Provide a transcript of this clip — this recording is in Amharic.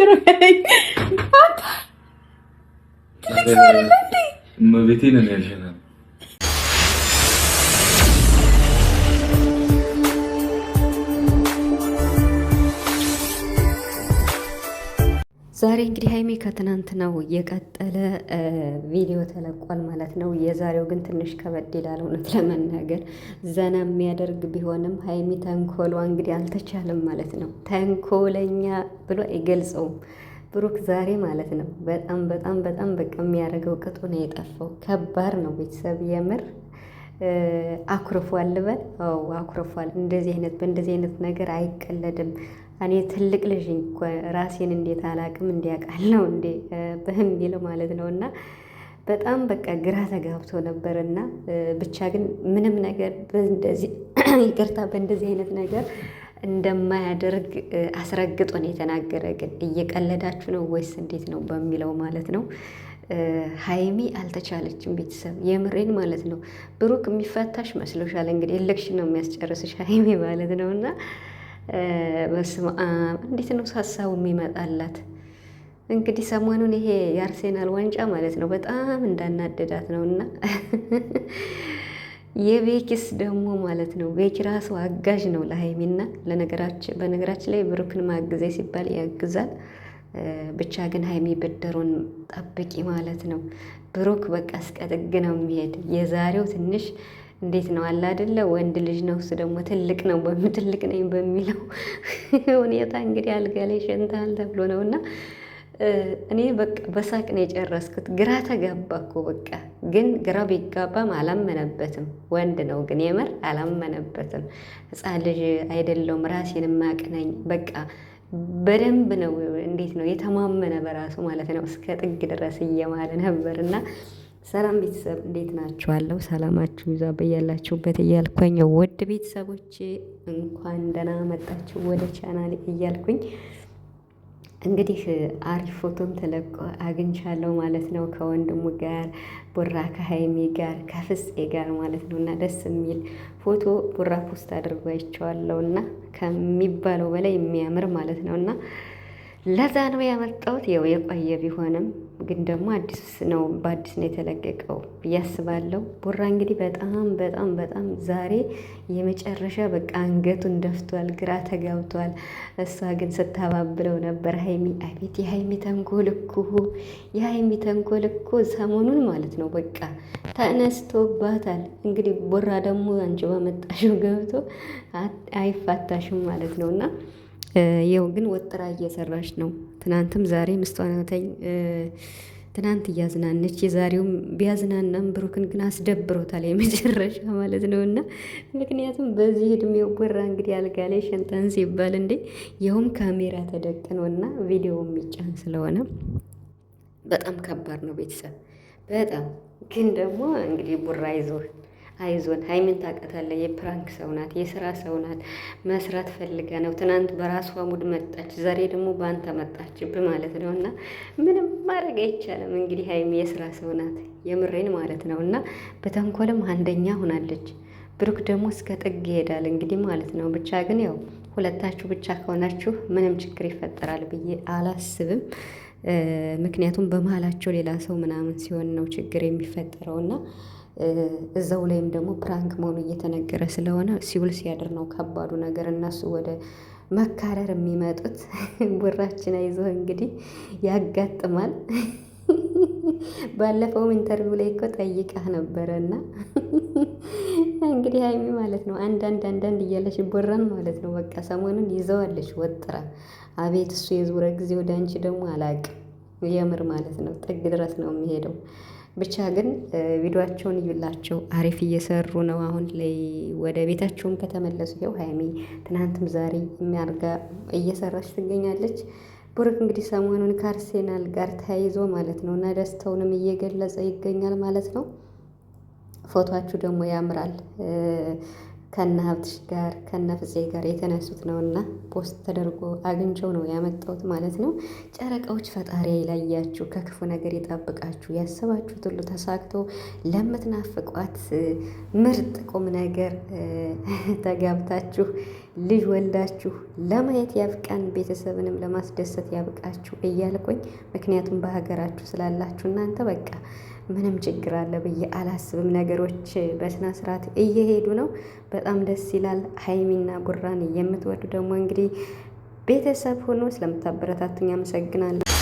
ይቅር በለኝ። ትልቅ ሰው አይደለ እንዴ? እመቤቴ ነን ያልሽናል። ዛሬ እንግዲህ ሀይሚ ከትናንትናው የቀጠለ ቪዲዮ ተለቋል ማለት ነው። የዛሬው ግን ትንሽ ከበድ ይላል እውነት ለመናገር ዘና የሚያደርግ ቢሆንም ሀይሚ ተንኮሏ እንግዲህ አልተቻለም ማለት ነው። ተንኮለኛ ብሎ አይገልጸውም ብሩክ ዛሬ ማለት ነው። በጣም በጣም በጣም በቃ የሚያደርገው ቅጡ ነው የጠፋው። ከባድ ነው ቤተሰብ የምር አኩርፏል ልበል። አዎ አኩርፏል። በእንደዚህ አይነት ነገር አይቀለድም። እኔ ትልቅ ልጅ እኮ ራሴን እንዴት አላቅም እንዲያውቃል ነው እንዴ በሚለው ማለት ነው። እና በጣም በቃ ግራ ተጋብቶ ነበር። እና ብቻ ግን ምንም ነገር በእንደዚህ ይቅርታ በእንደዚህ አይነት ነገር እንደማያደርግ አስረግጦ ነው የተናገረ። ግን እየቀለዳችሁ ነው ወይስ እንዴት ነው በሚለው ማለት ነው። ሀይሚ አልተቻለችም ቤተሰብ የምሬን ማለት ነው። ብሩክ የሚፈታሽ መስሎሻል እንግዲህ ኤሌክሽን ነው የሚያስጨርስሽ ሀይሚ ማለት ነው። እና በስመ አብ እንዴት ነው ሀሳቡ የሚመጣላት? እንግዲህ ሰሞኑን ይሄ የአርሴናል ዋንጫ ማለት ነው በጣም እንዳናደዳት ነው። እና የቤኪስ ደግሞ ማለት ነው ቤኪ ራሱ አጋዥ ነው ለሀይሚና በነገራችን ላይ ብሩክን ማግዜ ሲባል ያግዛል። ብቻ ግን ሀይሚ ብድሩን ጠብቂ ማለት ነው። ብሩክ በቃ እስከ ጥግ ነው የሚሄድ። የዛሬው ትንሽ እንዴት ነው አለ አይደለ ወንድ ልጅ ነው እሱ ደግሞ ትልቅ ነው ትልቅ ነኝ በሚለው ሁኔታ እንግዲህ አልጋ ላይ ሸንታል ተብሎ ነው። እና እኔ በቃ በሳቅ ነው የጨረስኩት። ግራ ተጋባ እኮ በቃ ግን ግራ ቢጋባም አላመነበትም። ወንድ ነው ግን የምር አላመነበትም። ሕፃን ልጅ አይደለውም ራሴን ማቅነኝ በቃ በደንብ ነው እንዴት ነው የተማመነ በራሱ ማለት ነው። እስከ ጥግ ድረስ እየማለ ነበር። እና ሰላም ቤተሰብ እንዴት ናችኋለሁ? ሰላማችሁ ይዛ በያላችሁበት እያልኩኝ ውድ ቤተሰቦቼ እንኳን ደህና መጣችሁ ወደ ቻናል እያልኩኝ እንግዲህ አሪፍ ፎቶም ተለቆ አግኝቻለሁ ማለት ነው። ከወንድሙ ጋር ቡራ ከሀይሚ ጋር ከፍፄ ጋር ማለት ነው። እና ደስ የሚል ፎቶ ቡራ ፖስት አድርጎ አይቼዋለሁ እና ከሚባለው በላይ የሚያምር ማለት ነው። እና ለዛ ነው ያመጣሁት። ያው የቆየ ቢሆንም ግን ደግሞ አዲስ ነው በአዲስ ነው የተለቀቀው ብዬ አስባለሁ። ቡራ እንግዲህ በጣም በጣም በጣም ዛሬ የመጨረሻ በቃ አንገቱን ደፍቷል፣ ግራ ተጋብቷል። እሷ ግን ስታባብለው ነበር ሀይሚ። አቤት የሀይሚ ተንኮል እኮ ሰሞኑን ማለት ነው በቃ ተነስቶባታል። እንግዲህ ቡራ ደግሞ አንቺ ባመጣሽው ገብቶ አይፋታሽም ማለት ነው። እና ይኸው ግን ወጥራ እየሰራች ነው። ትናንትም ዛሬ ምስቷናተኝ ትናንት እያዝናነች የዛሬውም ቢያዝናናም ብሩክን ግን አስደብሮታል የመጨረሻ ማለት ነው። እና ምክንያቱም በዚህ እድሜው ቡራ እንግዲህ አልጋ ላይ ሸንተን ሲባል እንዴ ይኸውም ካሜራ ተደቅኖና ቪዲዮ የሚጫን ስለሆነ በጣም ከባድ ነው ቤተሰብ። በጣም ግን ደግሞ እንግዲህ ቡራ አይዞን ሀይሚን ታውቃታለህ። የፕራንክ ሰው ናት፣ የስራ ሰው ናት። መስራት ፈልጋ ነው። ትናንት በራሷ ሙድ መጣች፣ ዛሬ ደግሞ በአንተ መጣችብ ማለት ነው። እና ምንም ማድረግ አይቻልም። እንግዲህ ሀይሚ የስራ ሰው ናት፣ የምሬን ማለት ነው። እና በተንኮልም አንደኛ ሆናለች። ብሩክ ደግሞ እስከ ጥግ ይሄዳል እንግዲህ ማለት ነው። ብቻ ግን ያው ሁለታችሁ ብቻ ከሆናችሁ ምንም ችግር ይፈጠራል ብዬ አላስብም። ምክንያቱም በመሀላቸው ሌላ ሰው ምናምን ሲሆን ነው ችግር የሚፈጠረውና እዛው ላይም ደግሞ ፕራንክ መሆኑ እየተነገረ ስለሆነ ሲውል ሲያድር ነው ከባዱ ነገር። እነሱ ወደ መካረር የሚመጡት ቡራችን አይዞህ እንግዲህ ያጋጥማል። ባለፈውም ኢንተርቪው ላይ እኮ ጠይቃህ ነበረና እንግዲህ ሀይሚ ማለት ነው አንዳንድ እያለች ቡራን ማለት ነው በቃ ሰሞኑን ይዘዋለች ወጥራ። አቤት እሱ የዞረ ጊዜ ወደ አንቺ ደግሞ አላቅም የምር ማለት ነው ጥግ ድረስ ነው የሚሄደው። ብቻ ግን ቪዲዮአቸውን እዩላቸው፣ አሪፍ እየሰሩ ነው። አሁን ላይ ወደ ቤታቸውም ከተመለሱ ይኸው ሀይሚ ትናንትም ዛሬ የሚያርጋ እየሰራች ትገኛለች። ብሩክ እንግዲህ ሰሞኑን ከአርሴናል ጋር ተያይዞ ማለት ነው እና ደስታውንም እየገለጸ ይገኛል ማለት ነው። ፎቶአችሁ ደግሞ ያምራል። ከነ ሀብትሽ ጋር ከነ ፍፄ ጋር የተነሱት ነው እና ፖስት ተደርጎ አግኝቸው ነው ያመጣሁት ማለት ነው። ጨረቃዎች ፈጣሪ ይለያችሁ፣ ከክፉ ነገር ይጠብቃችሁ፣ ያሰባችሁት ሁሉ ተሳክቶ ለምትናፍቋት ምርጥ ቁም ነገር ተጋብታችሁ ልጅ ወልዳችሁ ለማየት ያብቃን፣ ቤተሰብንም ለማስደሰት ያብቃችሁ እያልኩኝ ምክንያቱም በሀገራችሁ ስላላችሁ እናንተ በቃ ምንም ችግር አለ ብዬ አላስብም። ነገሮች በስነ ስርዓት እየሄዱ ነው። በጣም ደስ ይላል። ሀይሚና ቡራን የምትወዱ ደግሞ እንግዲህ ቤተሰብ ሆኖ ስለምታበረታቱኝ አመሰግናለሁ።